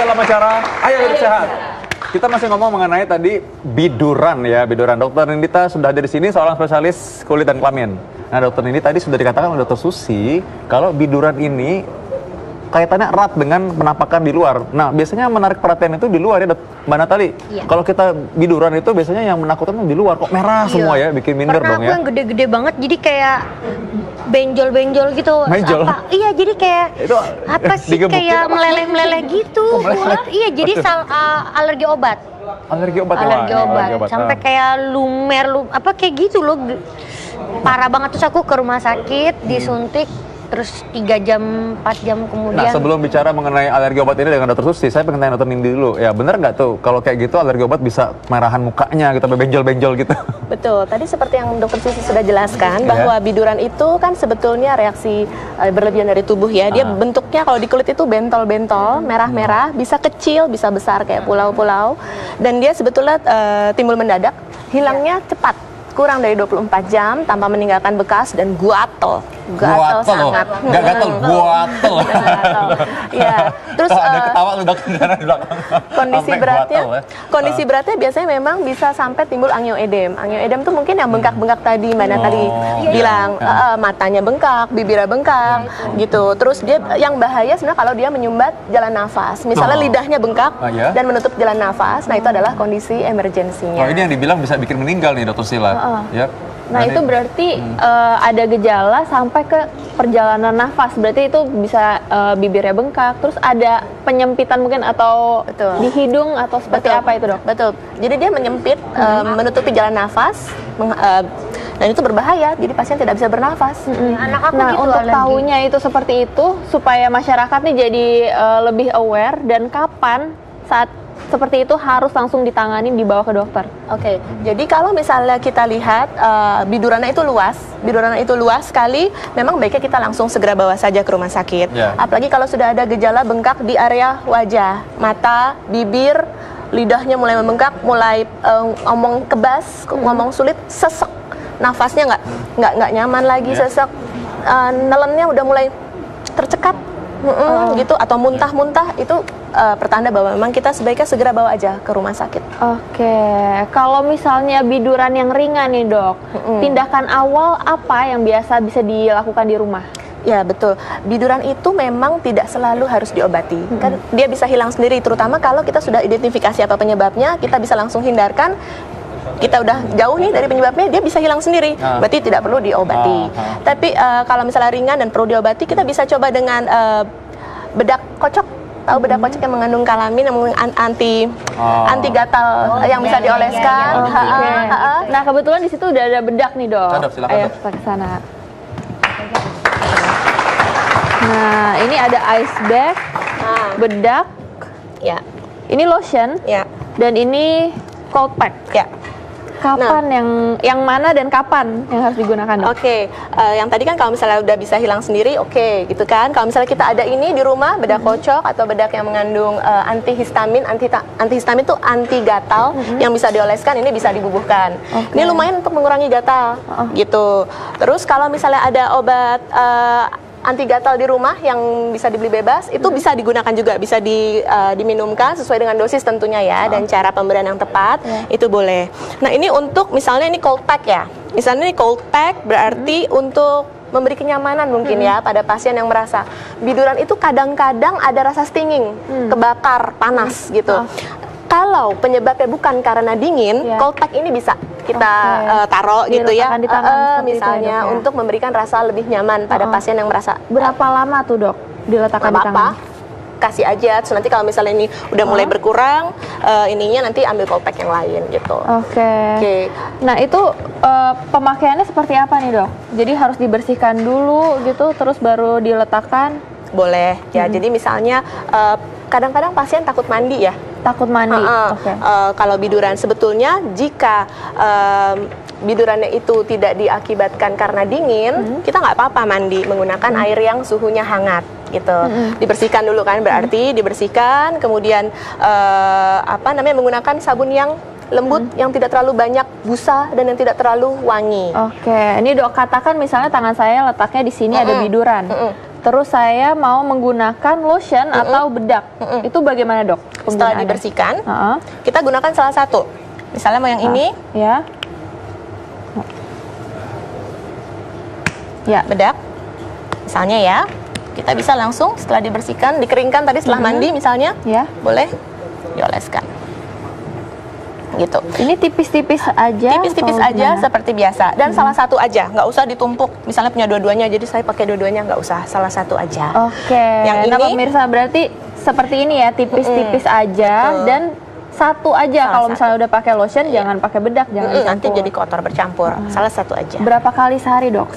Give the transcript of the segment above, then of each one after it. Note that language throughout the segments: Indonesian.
dalam acara Ayo Hidup Sehat. Kita masih ngomong mengenai tadi biduran ya, biduran. Dokter Nindita sudah ada di sini, seorang spesialis kulit dan kelamin. Nah, Dokter Nindi tadi sudah dikatakan oleh Dokter Susi kalau biduran ini kaitannya erat dengan penampakan di luar. Nah, biasanya menarik perhatian itu di luar ya, Mbak Natali. Iya. Kalau kita biduran itu biasanya yang menakutkan di luar, kok merah semua ya, bikin minder dong ya. Pernah aku yang gede-gede banget, jadi kayak benjol-benjol gitu. Benjol? Iya, jadi kayak itu, apa sih, kayak meleleh-meleleh gitu. Iya, jadi alergi obat. Alergi obat. Alergi obat. Sampai kayak lumer, apa kayak gitu loh. Parah banget, terus aku ke rumah sakit, disuntik. Terus 3 jam, 4 jam kemudian. Nah, sebelum bicara mengenai alergi obat ini dengan Dokter Susi, saya pengen tanya Dokter Nindi dulu. Ya, bener nggak tuh kalau kayak gitu alergi obat bisa kemerahan mukanya gitu, benjol-benjol gitu? Betul. Tadi seperti yang Dokter Susi sudah jelaskan bahwa biduran itu kan sebetulnya reaksi berlebihan dari tubuh ya. Dia bentuknya kalau di kulit itu bentol-bentol, merah-merah, bisa kecil, bisa besar kayak pulau-pulau. Dan dia sebetulnya timbul mendadak, hilangnya cepat. Kurang dari 24 jam tanpa meninggalkan bekas dan gatal sangat. Nggak gatal, gatal. Ya, terus ada ketawa lu di belakang. Kondisi beratnya biasanya memang bisa sampai timbul angioedem. Angioedem tuh mungkin yang bengkak-bengkak tadi Mbak Natali bilang, matanya bengkak, bibirnya bengkak gitu. Terus dia yang bahaya sebenarnya kalau dia menyumbat jalan nafas. Misalnya lidahnya bengkak dan menutup jalan nafas. Nah, itu adalah kondisi emergensinya. Oh, ini yang dibilang bisa bikin meninggal nih, Dokter Sila. Yep. Nah, itu berarti ada gejala sampai ke perjalanan nafas. Berarti itu bisa bibirnya bengkak, terus ada penyempitan mungkin atau di hidung atau seperti apa itu, Dok? Betul. Jadi dia menyempit, menutupi jalan nafas, dan itu berbahaya. Jadi pasien tidak bisa bernafas. Anak aku nah, gitu, untuk alergi. tahunya itu seperti itu supaya masyarakat nih jadi lebih aware, dan kapan saat seperti itu harus langsung ditangani, dibawa ke dokter. Oke, jadi kalau misalnya kita lihat bidurannya itu luas sekali, memang baiknya kita langsung segera bawa saja ke rumah sakit. Apalagi kalau sudah ada gejala bengkak di area wajah, mata, bibir, lidahnya mulai membengkak, mulai ngomong kebas, ngomong sulit, sesek, nafasnya nggak nyaman lagi, sesek, nelennya udah mulai tercekat. Gitu, atau muntah-muntah, itu pertanda bahwa memang kita sebaiknya segera bawa aja ke rumah sakit. Oke, kalau misalnya biduran yang ringan nih, Dok, tindakan awal apa yang biasa bisa dilakukan di rumah? Ya, betul. Biduran itu memang tidak selalu harus diobati. Kan dia bisa hilang sendiri, terutama kalau kita sudah identifikasi apa penyebabnya, kita bisa langsung hindarkan. Kita udah jauh nih dari penyebabnya, dia bisa hilang sendiri. Berarti tidak perlu diobati. Tapi kalau misalnya ringan dan perlu diobati, kita bisa coba dengan bedak kocok. Tahu bedak kocok yang mengandung kalamin, yang anti gatal, yang bisa dioleskan. Nah, kebetulan di situ udah ada bedak nih, Dok. Silakan, Ayo Dok. kita ke sana. Nah, ini ada ice bag, bedak. Ya. Ini lotion. Ya. Dan ini cold pack. Ya. Kapan yang mana dan kapan yang harus digunakan, Dok? Oke, yang tadi kan kalau misalnya udah bisa hilang sendiri, oke, gitu kan. Kalau misalnya kita ada ini di rumah, bedak kocok atau bedak yang mengandung antihistamin, antihistamin itu anti gatal yang bisa dioleskan, ini bisa dibubuhkan. Ini lumayan untuk mengurangi gatal, gitu. Terus kalau misalnya ada obat anti gatal di rumah yang bisa dibeli bebas, itu bisa digunakan juga, bisa diminumkan sesuai dengan dosis tentunya ya, dan cara pemberian yang tepat, itu boleh. Nah, ini untuk misalnya ini cold pack ya, misalnya ini cold pack berarti untuk memberi kenyamanan mungkin ya pada pasien yang merasa biduran itu kadang-kadang ada rasa stinging, kebakar, panas gitu. Kalau penyebabnya bukan karena dingin, cold pack ini bisa kita taruh gitu ya, misalnya untuk memberikan rasa lebih nyaman pada pasien yang merasa. Berapa lama tuh, Dok, diletakkan di tangan? Kasih aja, terus nanti kalau misalnya ini udah mulai berkurang, ininya nanti ambil cold pack yang lain gitu. Oke. Nah, itu pemakaiannya seperti apa nih, Dok? Jadi harus dibersihkan dulu gitu, terus baru diletakkan? Boleh ya, jadi misalnya kadang-kadang pasien takut mandi ya. Takut mandi. Kalau biduran sebetulnya jika bidurannya itu tidak diakibatkan karena dingin, kita nggak apa-apa mandi menggunakan air yang suhunya hangat gitu. Dibersihkan dulu kan, berarti dibersihkan, kemudian menggunakan sabun yang lembut, yang tidak terlalu banyak busa dan yang tidak terlalu wangi. Oke, ini Dok katakan misalnya tangan saya letaknya di sini ada biduran. Terus saya mau menggunakan lotion atau bedak. Itu bagaimana, Dok? Setelah penggunaannya? dibersihkan, Heeh. kita gunakan salah satu. Misalnya mau yang ini, Ya. Ya. bedak. Misalnya ya, kita bisa langsung setelah dibersihkan, dikeringkan tadi setelah mandi misalnya, Ya. boleh dioleskan. Gitu. Ini tipis-tipis aja. Tipis-tipis atau aja gimana? seperti biasa. Dan salah satu aja, nggak usah ditumpuk. Misalnya punya dua-duanya, jadi saya pakai dua-duanya, nggak usah. Salah satu aja. Oke. Yang Nah, ini- pemirsa berarti seperti ini ya, tipis-tipis aja Betul. dan satu aja. Salah Kalau satu. misalnya udah pakai lotion, jangan pakai bedak, jangan Nanti dicampur. jadi kotor bercampur. Salah satu aja. Berapa kali sehari, Dok?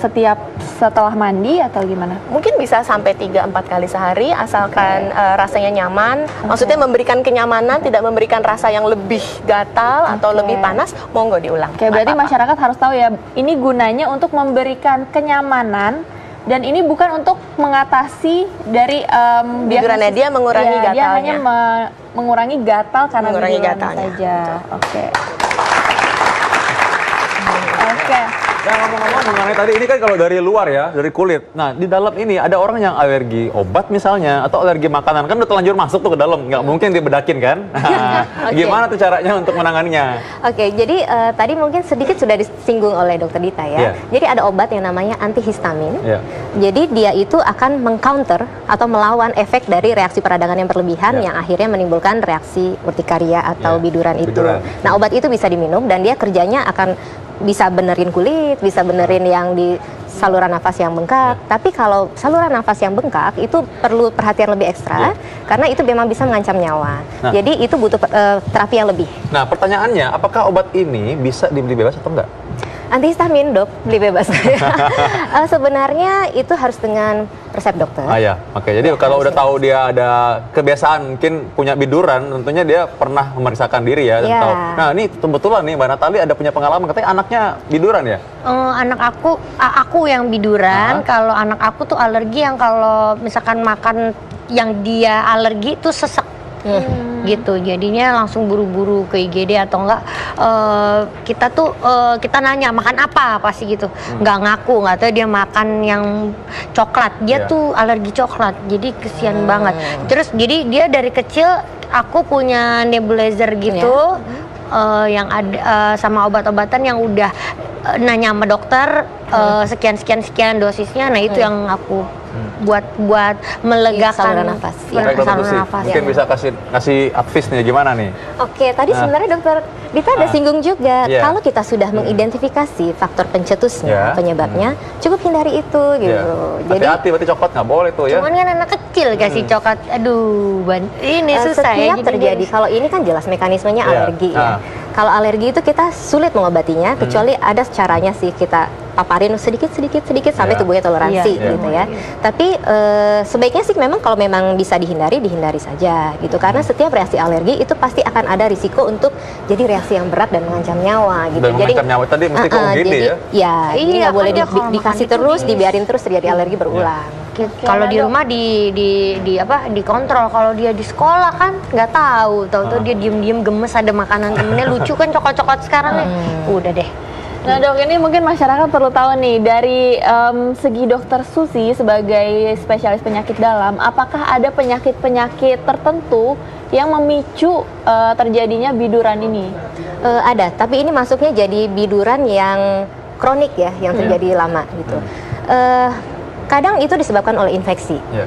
Setelah mandi atau gimana? Mungkin bisa sampai 3-4 kali sehari, asalkan rasanya nyaman. Maksudnya memberikan kenyamanan, tidak memberikan rasa yang lebih gatal atau Oke. lebih panas. Monggo diulang. Oke, berarti Nggak apa-apa. masyarakat harus tahu ya, ini gunanya untuk memberikan kenyamanan dan ini bukan untuk mengatasi dari Bidurannya, dia mengurangi Dia gatalnya. hanya mengurangi gatal karena Mengurangi biduran gatalnya, saja. Oke. Oke. Nah, ngomong-ngomong mengenai tadi ini kan kalau dari luar ya, dari kulit. Nah, di dalam ini ada orang yang alergi obat misalnya atau alergi makanan, kan udah terlanjur masuk tuh ke dalam, nggak mungkin dibedakin kan? Nah, Oke. Gimana tuh caranya untuk menanganinya? Oke, jadi tadi mungkin sedikit sudah disinggung oleh Dokter Dita ya. Iya. Jadi ada obat yang namanya antihistamin. Iya. Jadi dia itu akan mengcounter atau melawan efek dari reaksi peradangan yang berlebihan Iya. yang akhirnya menimbulkan reaksi urtikaria atau Iya, biduran itu. biduran. Nah, obat itu bisa diminum dan dia kerjanya akan bisa benerin kulit, bisa benerin yang di saluran nafas yang bengkak. Iya. Tapi kalau saluran nafas yang bengkak itu perlu perhatian lebih ekstra karena itu memang bisa mengancam nyawa. Nah. Jadi itu butuh terapi yang lebih. Nah, pertanyaannya, apakah obat ini bisa dibeli bebas atau enggak? Antihistamin, Dok, beli bebas. Sebenarnya itu harus dengan resep dokter. Ah ya, oke. Jadi kalau udah tahu dia ada kebiasaan mungkin punya biduran, tentunya dia pernah memeriksakan diri ya dan Iya. tahu. Nah, ini kebetulan nih Mbak Natali ada punya pengalaman katanya anaknya biduran ya? Anak aku yang biduran. Kalau anak aku tuh alergi yang kalau misalkan makan yang dia alergi tuh sesek. Gitu, jadinya langsung buru-buru ke IGD atau enggak kita nanya makan apa pasti gitu, nggak ngaku, nggak tahu dia makan yang coklat, dia Iya. tuh alergi coklat, jadi kesian banget. Terus jadi dia dari kecil aku punya nebulizer gitu yang ada sama obat-obatan yang udah nanya sama dokter sekian dosisnya, nah itu yang aku buat melegakan saluran nafas. saluran Baik, Dokter Susi, nafas. mungkin bisa kasih advice nih gimana nih? Oke, tadi sebenarnya Dokter Dita ada singgung juga, Iya. kalau kita sudah mengidentifikasi faktor pencetusnya, Iya. penyebabnya, cukup hindari itu gitu. Ya. Jadi Hati-hati, berarti coklat nggak boleh tuh ya? cuman kan anak kecil kasih coklat, aduh, ini susah ya. Setiap Jadi terjadi, kalau ini kan jelas mekanismenya Iya. alergi ya. Kalau alergi itu kita sulit mengobatinya, kecuali ada caranya sih kita paparin sedikit sampai Iya. tubuhnya toleransi Iya. gitu ya. Tapi sebaiknya sih memang kalau memang bisa dihindari saja gitu. Karena setiap reaksi alergi itu pasti akan ada risiko untuk jadi reaksi yang berat dan mengancam nyawa gitu. Dan mengancam nyawa tadi mesti ke UGD jadi, ya? Ya, Iya, ini nggak kan boleh dia kalau dikasih makan terus, itu dibiarin terus terjadi alergi berulang. nah, Kalau di Dok. rumah dikontrol, kalau dia di sekolah kan nggak tahu dia diem gemes ada makanan temennya lucu kan coklat sekarang ya. Udah deh. Nah, Dok, ini mungkin masyarakat perlu tahu nih dari segi Dokter Susi sebagai spesialis penyakit dalam, apakah ada penyakit-penyakit tertentu yang memicu terjadinya biduran ini? Ada, tapi ini masuknya jadi biduran yang kronik ya, yang terjadi lama gitu. Kadang itu disebabkan oleh infeksi. Iya.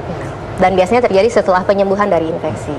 Dan biasanya terjadi setelah penyembuhan dari infeksi.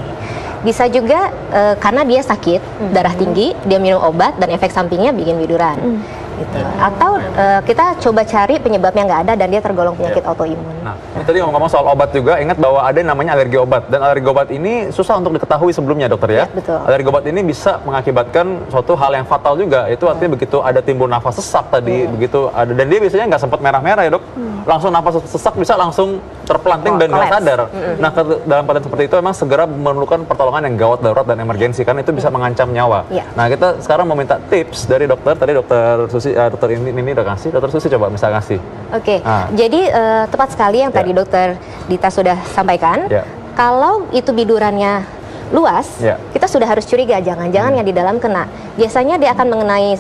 Bisa juga karena dia sakit, darah tinggi, dia minum obat dan efek sampingnya bikin biduran. Gitu. Atau kita coba cari penyebabnya nggak ada dan dia tergolong penyakit autoimun. Nah, ini tadi ngomong soal obat juga, ingat bahwa ada yang namanya alergi obat. Dan alergi obat ini susah untuk diketahui sebelumnya, dokter ya? Ya, betul. Alergi obat ini bisa mengakibatkan suatu hal yang fatal juga. Itu artinya begitu ada timbul nafas sesak tadi, begitu ada, dan dia biasanya nggak sempat merah-merah ya dok? Langsung nafas sesak bisa langsung terpelanting dan nggak collapse. sadar. Nah, dalam keadaan seperti itu memang segera memerlukan pertolongan yang gawat darurat dan emergensi, karena itu bisa mengancam nyawa. Iya. Nah, kita sekarang mau minta tips dari dokter. Tadi dokter Susi, dokter ini udah kasih. Dokter Susi coba bisa kasih. Oke, Ah. jadi tepat sekali yang tadi dokter Dita sudah sampaikan. Ya. Kalau itu bidurannya luas, Ya. kita sudah harus curiga jangan-jangan yang di dalam kena. Biasanya dia akan mengenai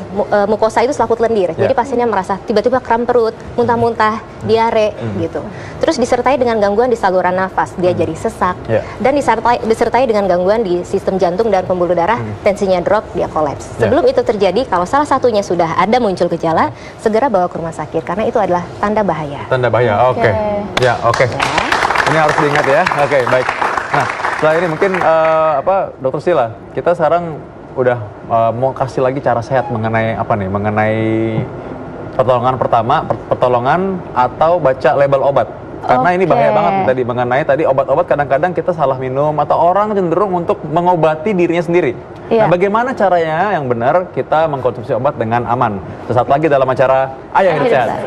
mukosa itu selaput lendir. Ya. Jadi pasiennya merasa tiba-tiba kram perut, muntah-muntah, diare gitu. Terus disertai dengan gangguan di saluran nafas, dia jadi sesak. Ya. Dan disertai dengan gangguan di sistem jantung dan pembuluh darah, tensinya drop, dia kolaps. Ya. Sebelum itu terjadi, kalau salah satunya sudah ada muncul gejala, segera bawa ke rumah sakit karena itu adalah tanda bahaya. Tanda bahaya, oke. Ya, oke. Ini harus diingat ya. Oke, baik. Nah, setelah ini mungkin Dokter Sila, kita sekarang udah mau kasih lagi cara sehat mengenai apa nih? Mengenai pertolongan pertama, pertolongan atau baca label obat. Karena ini bahaya banget tadi mengenai tadi obat-obat kadang-kadang kita salah minum atau orang cenderung untuk mengobati dirinya sendiri. Nah, bagaimana caranya yang benar kita mengkonsumsi obat dengan aman? Sesaat lagi dalam acara Ayo Hidup Sehat.